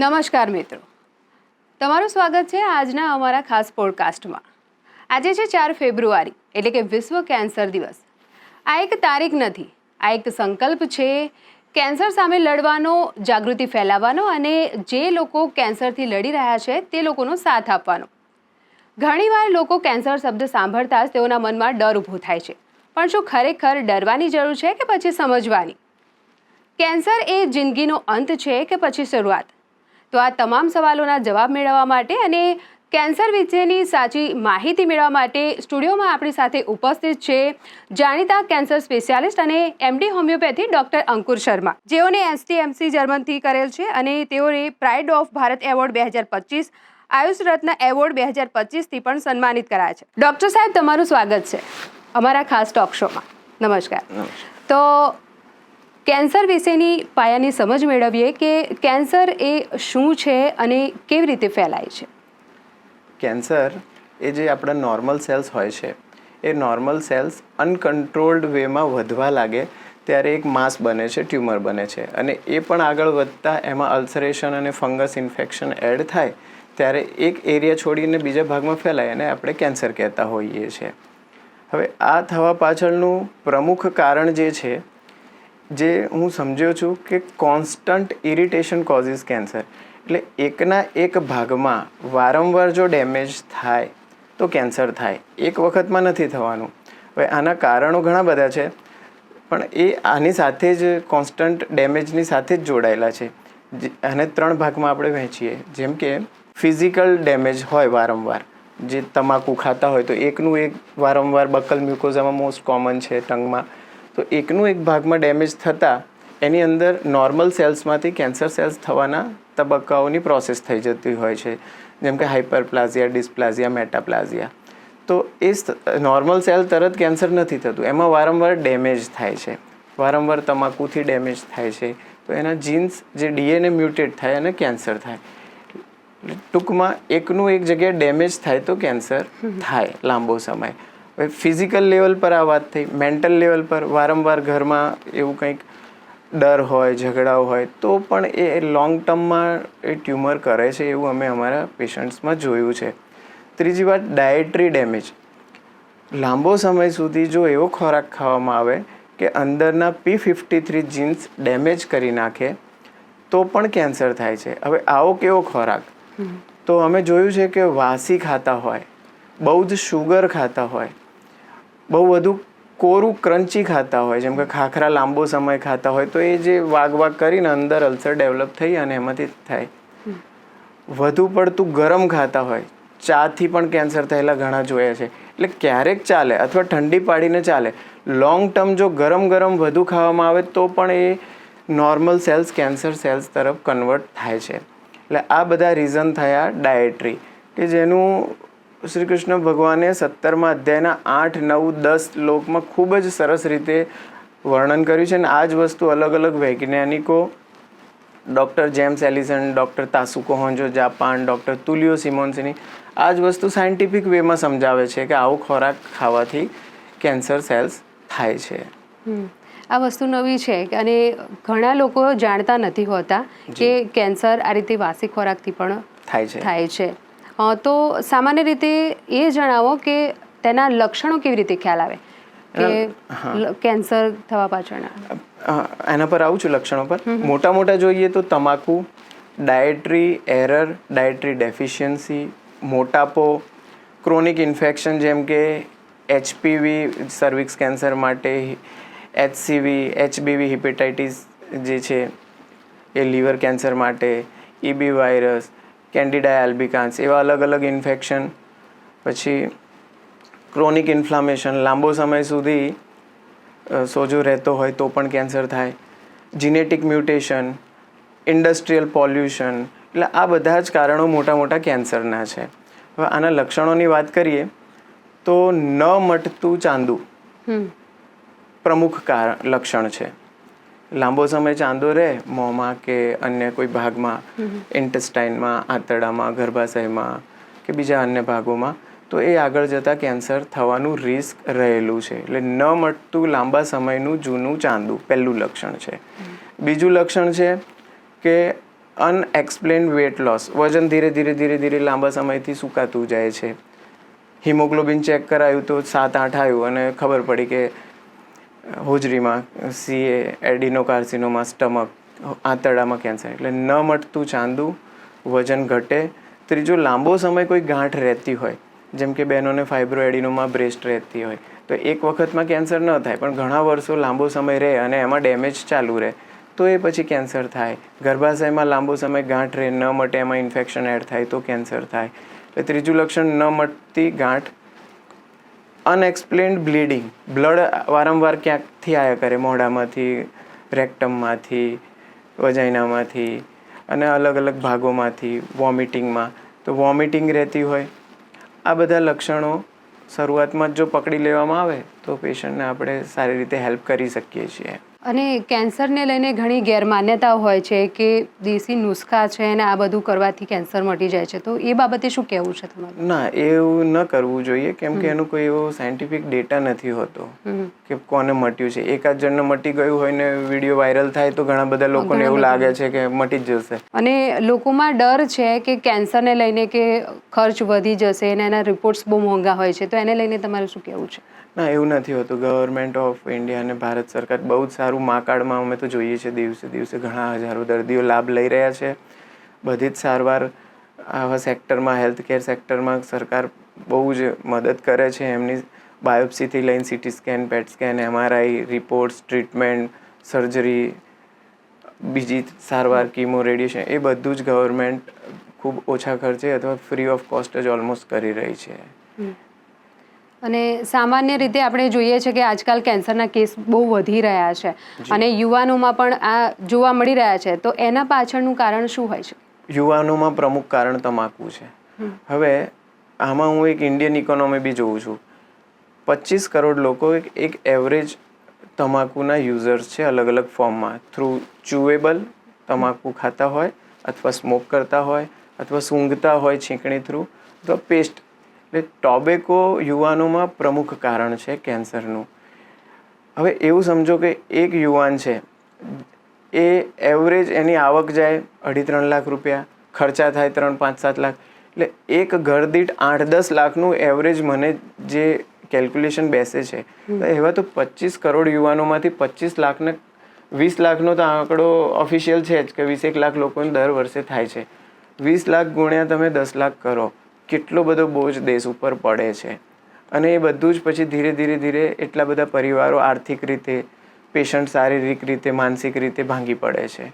નમસ્કાર મિત્રો, તમારું સ્વાગત છે આજના અમારા ખાસ પોડકાસ્ટમાં. આજે છે 4 ફેબ્રુઆરી એટલે કે વિશ્વ કેન્સર દિવસ. આ એક તારીખ નથી, આ એક સંકલ્પ છે કેન્સર સામે લડવાનો, જાગૃતિ ફેલાવવાનો અને જે લોકો કેન્સરથી લડી રહ્યા છે તે લોકોનો સાથ આપવાનો. ઘણીવાર લોકો કેન્સર શબ્દ સાંભળતા જ તેઓના મનમાં ડર ઊભો થાય છે, પણ શું ખરેખર ડરવાની જરૂર છે કે પછી સમજવાની? કેન્સર એ જિંદગીનો અંત છે કે પછી શરૂઆત? તો આ તમામ સવાલોના જવાબ મેળવવા માટે અને કેન્સર વિશેની સાચી માહિતી મેળવવા માટે સ્ટુડિયોમાં આપણી સાથે ઉપસ્થિત છે જાણીતા કેન્સર સ્પેશિયાલિસ્ટ અને એમડી હોમિયોપેથી ડૉક્ટર અંકુર શર્મા, જેઓને STMC જર્મનથી કરેલ છે અને તેઓને pride of Bharat award 2025, Ayush Ratna award 2025થી પણ સન્માનિત કરાયા છે. ડૉક્ટર સાહેબ, તમારું સ્વાગત છે અમારા ખાસ ટોક શોમાં. નમસ્કાર. તો કેન્સર વિશેની પાયાની સમજ મેળવીએ કે કેન્સર એ શું છે અને કેવી રીતે ફેલાય છે. કેન્સર એ જે આપણા નોર્મલ સેલ્સ હોય છે એ નોર્મલ સેલ્સ અનકન્ટ્રોલ્ડ વેમાં વધવા લાગે ત્યારે એક માસ બને છે, ટ્યુમર બને છે, અને એ પણ આગળ વધતા એમાં અલ્સરેશન અને ફંગસ ઇન્ફેક્શન એડ થાય ત્યારે એક એરિયા છોડીને બીજા ભાગમાં ફેલાય અને આપણે કેન્સર કહેતા હોઈએ છીએ. હવે આ થવા પાછળનું પ્રમુખ કારણ જે હું સમજ્યો છું કે કોન્સ્ટન્ટ ઇરિટેશન કોઝિસ કેન્સર. એટલે એકના એક ભાગમાં વારંવાર જો ડેમેજ થાય તો કેન્સર થાય, એક વખતમાં નથી થવાનું. હવે આના કારણો ઘણા બધા છે, પણ એ આની સાથે જ કોન્સ્ટન્ટ ડેમેજની સાથે જ જોડાયેલા છે. આને 3 ભાગમાં આપણે વહેંચીએ. જેમ કે ફિઝિકલ ડેમેજ હોય વારંવાર, જે તમાકુ ખાતા હોય તો એકનું એક વારંવાર બકલ મ્યુકોઝામાં મોસ્ટ કોમન છે ટંગમાં, તો એકનું એક ભાગમાં ડેમેજ થતાં એની અંદર નોર્મલ સેલ્સમાંથી કેન્સર સેલ્સ થવાના તબક્કાઓની પ્રોસેસ થઈ જતી હોય છે, જેમ કે હાઇપરપ્લાઝિયા, ડિસ્પ્લાઝિયા, મેટાપ્લાઝિયા. તો એ નોર્મલ સેલ તરત કેન્સર નથી થતું, એમાં વારંવાર ડેમેજ થાય છે, વારંવાર તમાકુથી ડેમેજ થાય છે, તો એના જીન્સ જે DNA મ્યુટેટ થાય અને કેન્સર થાય. ટૂંકમાં એકનું એક જગ્યાએ ડેમેજ થાય તો કેન્સર થાય લાંબો સમય. હવે ફિઝિકલ લેવલ પર આ વાત થઈ. મેન્ટલ લેવલ પર વારંવાર ઘરમાં એવું કંઈક ડર હોય, ઝઘડાઓ હોય તો પણ એ લોંગ ટર્મમાં એ ટ્યુમર કરે છે, એવું અમે અમારા પેશન્ટ્સમાં જોયું છે. ત્રીજી વાત, ડાયટરી ડેમેજ. લાંબો સમય સુધી જો એવો ખોરાક ખાવામાં આવે કે અંદરના P53 જીન્સ ડેમેજ કરી નાખે તો પણ કેન્સર થાય છે. હવે આવો કેવો ખોરાક? તો અમે જોયું છે કે વાસી ખાતા હોય, બહુ જ શુગર ખાતા હોય, બહુ વધુ કોરું ક્રન્ચી ખાતા હોય, જેમ કે ખાખરા લાંબો સમય ખાતા હોય તો એ જે વાગ કરીને અંદર અલ્સર ડેવલપ થઈ અને એમાંથી થાય. વધુ પડતું ગરમ ખાતા હોય, ચાથી પણ કેન્સર થયેલા ઘણા જોયા છે. એટલે ક્યારેક ચાલે અથવા ઠંડી પાડીને ચાલે, લોંગ ટર્મ જો ગરમ વધુ ખાવામાં આવે તો પણ એ નોર્મલ સેલ્સ કેન્સર સેલ્સ તરફ કન્વર્ટ થાય છે. એટલે આ બધા રીઝન થયા ડાયટરી, કે જેનું શ્રી કૃષ્ણ ભગવાને 17મા અધ્યાયના 8, 9, 10 શ્લોકમાં ખૂબ જ સરસ રીતે વર્ણન કર્યું છે. અને આ જ વસ્તુ અલગ અલગ વૈજ્ઞાનિકો, doctor James Allison, doctor Tasuku Honjo Japan, doctor Tullio Simoncini, આ જ વસ્તુ સાયન્ટિફિક વેમાં સમજાવે છે કે આવો ખોરાક ખાવાથી કેન્સર સેલ્સ થાય છે. આ વસ્તુ નવી છે અને ઘણા લોકો જાણતા નથી હોતા કે કેન્સર આ રીતે વાસી ખોરાકથી પણ થાય છે. તો સામાન્ય રીતે એ જણાવો કે તેના લક્ષણો કેવી રીતે ખ્યાલ આવે કે કેન્સર થવા પાછળના? એના પર આવું છું, લક્ષણો પર. મોટા જોઈએ તો તમાકુ, ડાયટરી એરર, ડાયટરી ડેફિશિયન્સી, મોટાપો, ક્રોનિક ઇન્ફેક્શન જેમ કે HPV સર્વિક્સ કેન્સર માટે, HCV, HBV હિપેટાઇટિસ જે છે એ લીવર કેન્સર માટે, EB વાયરસ, કેન્ડિડા આલ્બિકાન્સ, એવા અલગ અલગ ઇન્ફેક્શન. પછી ક્રોનિક ઇન્ફ્લામેશન, લાંબો સમય સુધી સોજો રહેતો હોય તો પણ કેન્સર થાય. જીનેટિક મ્યુટેશન, ઇન્ડસ્ટ્રીયલ પોલ્યુશન, એટલે આ બધા જ કારણો મોટા કેન્સરના છે. હવે આના લક્ષણોની વાત કરીએ તો ન મટતું ચાંદુ પ્રમુખ લક્ષણ છે. લાંબો સમય ચાંદો રહે મોંમાં કે અન્ય કોઈ ભાગમાં, ઇન્ટેસ્ટાઇનમાં, આંતરડામાં, ગર્ભાશયમાં કે બીજા અન્ય ભાગોમાં, તો એ આગળ જતાં કેન્સર થવાનું રિસ્ક રહેલું છે. એટલે ન મટતું લાંબા સમયનું જૂનું ચાંદુ પહેલું લક્ષણ છે. બીજું લક્ષણ છે કે અનએક્સપ્લેન્ડ વેટ લોસ, વજન ધીરે ધીરે લાંબા સમયથી સુકાતું જાય છે. હિમોગ્લોબિન ચેક કરાયું તો 7-8 આવ્યું અને ખબર પડી કે હોજરીમાં CA, એડિનોકાર્સિનોમા, સ્ટમક, આંતરડામાં કેન્સર. એટલે ન મટતું ચાંદું, વજન ઘટે. ત્રીજું, લાંબો સમય કોઈ ગાંઠ રહેતી હોય, જેમ કે બહેનોને ફાઇબ્રોએડિનોમા બ્રેસ્ટ રહેતી હોય, તો એક વખતમાં કેન્સર ન થાય પણ ઘણા વર્ષો લાંબો સમય રહે અને એમાં ડેમેજ ચાલુ રહે તો એ પછી કેન્સર થાય. ગર્ભાશયમાં લાંબો સમય ગાંઠ રહે, ન મટે, એમાં ઇન્ફેક્શન એડ થાય તો કેન્સર થાય. એટલે ત્રીજું લક્ષણ ન મટતી ગાંઠ. અનએક્સપ્લેન્ડ બ્લીડિંગ, બ્લડ વારંવાર ક્યાંકથી આવ્યા કરે, મોઢામાંથી, રેક્ટમમાંથી, વજાઇનામાંથી અને અલગ અલગ ભાગોમાંથી, વોમિટિંગમાં, તો વોમિટિંગ રહેતી હોય. આ બધા લક્ષણો શરૂઆતમાં જ જો પકડી લેવામાં આવે તો પેશન્ટને આપણે સારી રીતે હેલ્પ કરી શકીએ છીએ. અને કેન્સરને લઈને ઘણી ગેરમાન્યતાઓ હોય છે કે દેશી નુસ્ખા છે અને આ બધું કરવાથી કેન્સર મટી જાય છે, તો એ બાબતે શું કહેવું છે તમારું? ના, એવું ન કરવું જોઈએ, કેમ કે એનું કોઈ એવો સાયન્ટિફિક ડેટા નથી હોતો કે કોને મટ્યું છે. એકાદ જણને મટી ગયું હોય ને વિડીયો વાયરલ થાય તો ઘણા બધા લોકોને એવું લાગે છે કે મટી જ જશે. અને લોકોમાં ડર છે કે કેન્સરને લઈને કે ખર્ચ વધી જશે અને એના રિપોર્ટ્સ બહુ મોંઘા હોય છે, તો એને લઈને તમારું શું કહેવું છે? ના, એવું નથી હોતું. ગવર્મેન્ટ ઓફ ઇન્ડિયા અને ભારત સરકાર બહુ જ સારું, મા કાર્ડમાં અમે તો જોઈએ છીએ દિવસે દિવસે ઘણા હજારો દર્દીઓ લાભ લઈ રહ્યા છે. બધી જ સારવાર આવા સેક્ટરમાં, હેલ્થ કેર સેક્ટરમાં સરકાર બહુ જ મદદ કરે છે. એમની બાયોપ્સીથી લઈને CT સ્કેન, પેટ scan, MRI reports, treatment, surgery, બીજી સારવાર, કીમો, રેડિયેશન, એ બધું જ ગવર્મેન્ટ ખૂબ ઓછા ખર્ચે અથવા ફ્રી ઓફ કોસ્ટ જ ઓલમોસ્ટ કરી રહી છે. અને સામાન્ય રીતે આપણે જોઈએ છે કે આજકાલ કેન્સરના કેસ બહુ વધી રહ્યા છે અને યુવાનોમાં પણ આ જોવા મળી રહ્યા છે, તો એના પાછળનું કારણ શું હોય છે? યુવાનોમાં પ્રમુખ કારણ તમાકુ છે. હવે આમાં હું એક ઇન્ડિયન ઇકોનોમી બી જોઉં છું. 25 કરોડ લોકો એક એવરેજ તમાકુના યુઝર્સ છે, અલગ અલગ ફોર્મમાં, થ્રુ ચ્યુએબલ તમાકુ ખાતા હોય અથવા સ્મોક કરતા હોય અથવા સૂંઘતા હોય છીંકણી થ્રુ અથવા પેસ્ટ. એટલે ટોબેકો યુવાનોમાં પ્રમુખ કારણ છે કેન્સરનું. હવે એવું સમજો કે એક યુવાન છે, એ એવરેજ એની આવક જાય 2.5-3 લાખ રૂપિયા, ખર્ચા થાય 3-5-7 લાખ, એટલે એક ઘર દીઠ 8-10 લાખનું એવરેજ મને જે કેલ્ક્યુલેશન બેસે છે. એવા તો 25 કરોડ યુવાનોમાંથી 25 લાખને 20 લાખનો તો આંકડો ઓફિશિયલ છે જ કે 21 લાખ લોકોને દર વર્ષે થાય છે. 20 લાખ ગુણ્યા તમે 10 લાખ કરો, કેટલો બધો બોજ દેશ ઉપર પડે છે. અને એ બધું જ પછી ધીરે ધીરે એટલા બધા પરિવારો આર્થિક રીતે, પેશન્ટ શારીરિક રીતે, માનસિક રીતે ભાંગી પડે છે.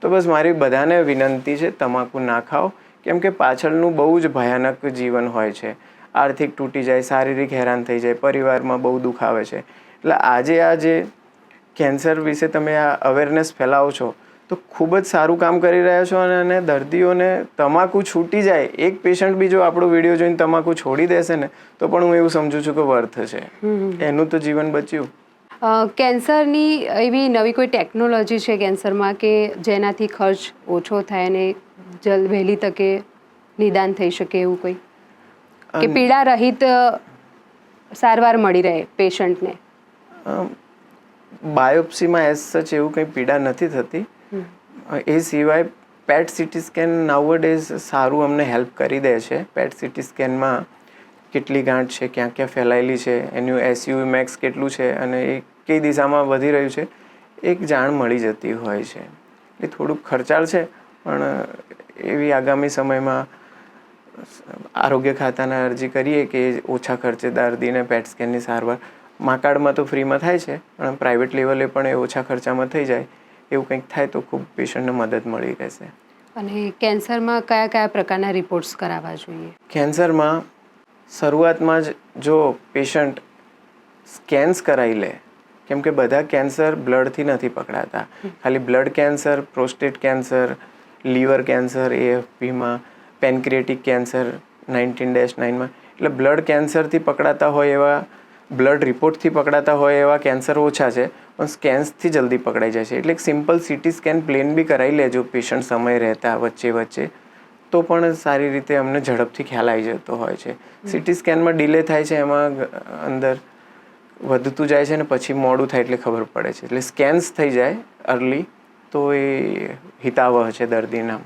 તો બસ મારી બધાને વિનંતી છે, તમાકુ ના ખાઓ, કેમ કે પાછળનું બહુ જ ભયાનક જીવન હોય છે. આર્થિક તૂટી જાય, શારીરિક હેરાન થઈ જાય, પરિવારમાં બહુ દુઃખ આવે છે. એટલે આજે આ જે કેન્સર વિશે તમે આ અવેરનેસ ફેલાવો છો તો ખૂબ જ સારું કામ કરી રહ્યા છો. અને દર્દીઓને તમાકુ છૂટી જાય, એક પેશન્ટ બી જો આપણો વિડીયો જોઈને તમાકુ છોડી દેશે ને તો પણ હું એવું સમજુ છું કે વર્થ છે, એનું તો જીવન બચ્યું. કેન્સરની એવી નવી કોઈ ટેકનોલોજી છે કેન્સરમાં કે જેનાથી ખર્ચ ઓછો થાય અને વહેલી તકે નિદાન થઈ શકે, એવું કોઈ કે પીડા રહિત સારવાર મળી રહે પેશન્ટને? બાયોપ્સીમાં એઝ સચ એવું કંઈ પીડા નથી થતી. એ સિવાય પેટ CT સ્કેન નાઉઅડેઝ સારું અમને હેલ્પ કરી દે છે. પેટ CT સ્કેનમાં કેટલી ગાંઠ છે, ક્યાં ક્યાં ફેલાયેલી છે, એનું SU મેક્સ કેટલું છે અને એ કઈ દિશામાં વધી રહ્યું છે, એક જાણ મળી જતી હોય છે. એ થોડુંક ખર્ચાળ છે પણ એવી આગામી સમયમાં આરોગ્ય ખાતાને અરજી કરીએ કે ઓછા ખર્ચે દર્દીને પેટ સ્કેનની સારવાર મા કાર્ડમાં તો ફ્રીમાં થાય છે પણ પ્રાઇવેટ લેવલે પણ એ ઓછા ખર્ચામાં થઈ જાય, એવું કંઈક થાય તો ખૂબ પેશન્ટને મદદ મળી રહેશે. અને કેન્સરમાં કયા કયા પ્રકારના રિપોર્ટ્સ કરાવવા જોઈએ? કેન્સરમાં શરૂઆતમાં જ જો પેશન્ટ સ્કેન્સ કરાવી લે, કેમ કે બધા કેન્સર બ્લડથી નથી પકડાતા, ખાલી blood cancer, prostate cancer, liver cancer AFPમાં, પેન્ક્રિએટિક કેન્સર 19-9માં, એટલે બ્લડ કેન્સરથી પકડાતા હોય એવા, બ્લડ રિપોર્ટથી પકડાતા હોય એવા કેન્સર ઓછા છે, પણ સ્કેન્સથી જલ્દી પકડાઈ જાય છે. એટલે એક સિમ્પલ CT સ્કેન પ્લેન બી કરાવી લેજો પેશન્ટ સમય રહેતા વચ્ચે તો પણ સારી રીતે અમને ઝડપથી ખ્યાલ આવી જતો હોય છે. CT સ્કેનમાં ડિલે થાય છે, એમાં અંદર વધતું જાય છે ને પછી મોડું થાય એટલે ખબર પડે છે. એટલે સ્કેન્સ થઈ જાય અર્લી તો એ હિતાવહ છે દર્દીના.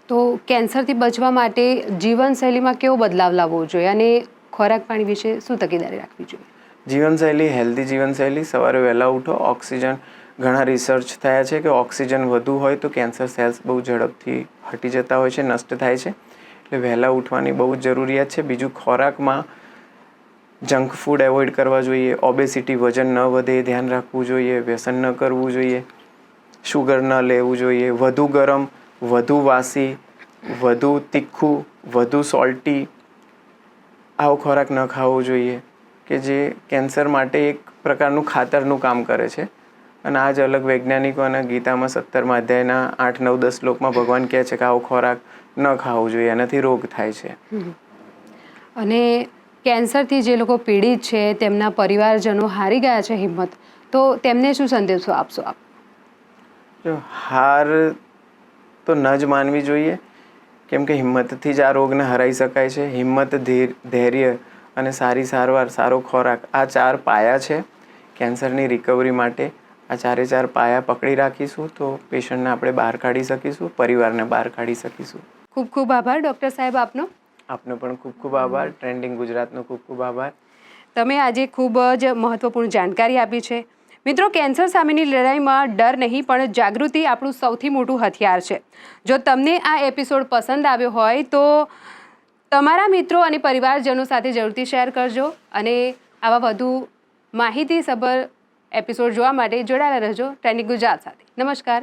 તો કેન્સરથી બચવા માટે જીવનશૈલીમાં કેવો બદલાવ લાવવો જોઈએ અને ખોરાક પાણી વિશે શું તકેદારી રાખવી જોઈએ? જીવનશૈલી, હેલ્ધી જીવનશૈલી, સવારે વહેલા ઉઠો, ઓક્સિજન, ઘણા રિસર્ચ થયા છે કે ઓક્સિજન વધુ હોય તો કેન્સર સેલ્સ બહુ ઝડપથી હટી જતા હોય છે, નષ્ટ થાય છે. એટલે વહેલા ઉઠવાની બહુ જ જરૂરિયાત છે. બીજું, ખોરાકમાં જંક ફૂડ એવોઇડ કરવા જોઈએ, ઓબેસિટી, વજન ન વધે એ ધ્યાન રાખવું જોઈએ, વ્યસન ન કરવું જોઈએ, શુગર ન લેવું જોઈએ, વધુ ગરમ, વધુ વાસી, વધુ તીખું, વધુ સોલ્ટી આવો ખોરાક ન ખાવો જોઈએ કે જે કેન્સર માટે એક પ્રકારનું ખાતરનું કામ કરે છે. અને આ જ અલગ વૈજ્ઞાનિકો અને ગીતામાં 17મા અધ્યાયના 8, 9, 10 શ્લોકમાં ભગવાન કહે છે કે આવો ખોરાક ન ખાવો જોઈએ, એનાથી રોગ થાય છે. અને કેન્સરથી જે લોકો પીડિત છે તેમના પરિવારજનો હારી ગયા છે હિંમત, તો તેમને શું સંદેશો આપશો આપ? જો હાર તો ન જ માનવી જોઈએ, કેમ કે હિંમતથી જ આ રોગને હરાઈ શકાય છે. હિંમત, ધૈર્ય અને સારી સારવાર, સારો ખોરાક, આ 4 પાયા છે કેન્સરની રિકવરી માટે. આ 4 પાયા પકડી રાખીશું તો પેશન્ટને આપણે બહાર કાઢી શકીશું, પરિવારને બહાર કાઢી શકીશું. ખૂબ ખૂબ આભાર ડૉક્ટર સાહેબ આપનો. આપનો પણ ખૂબ ખૂબ આભાર. ટ્રેન્ડિંગ ગુજરાતનો ખૂબ ખૂબ આભાર. તમે આજે ખૂબ જ મહત્ત્વપૂર્ણ જાણકારી આપી છે. મિત્રો, કેન્સર સામેની લડાઈમાં ડર નહીં પણ જાગૃતિ આપણું સૌથી મોટું હથિયાર છે. જો તમને આ એપિસોડ પસંદ આવ્યો હોય તો તમારા મિત્રો અને પરિવારજનો સાથે જરૂરથી શેર કરજો અને આવા વધુ માહિતીસભર એપિસોડ જોવા માટે જોડાયેલા રહેજો ટ્રેન્ડિંગ ગુજરાત સાથે. નમસ્કાર.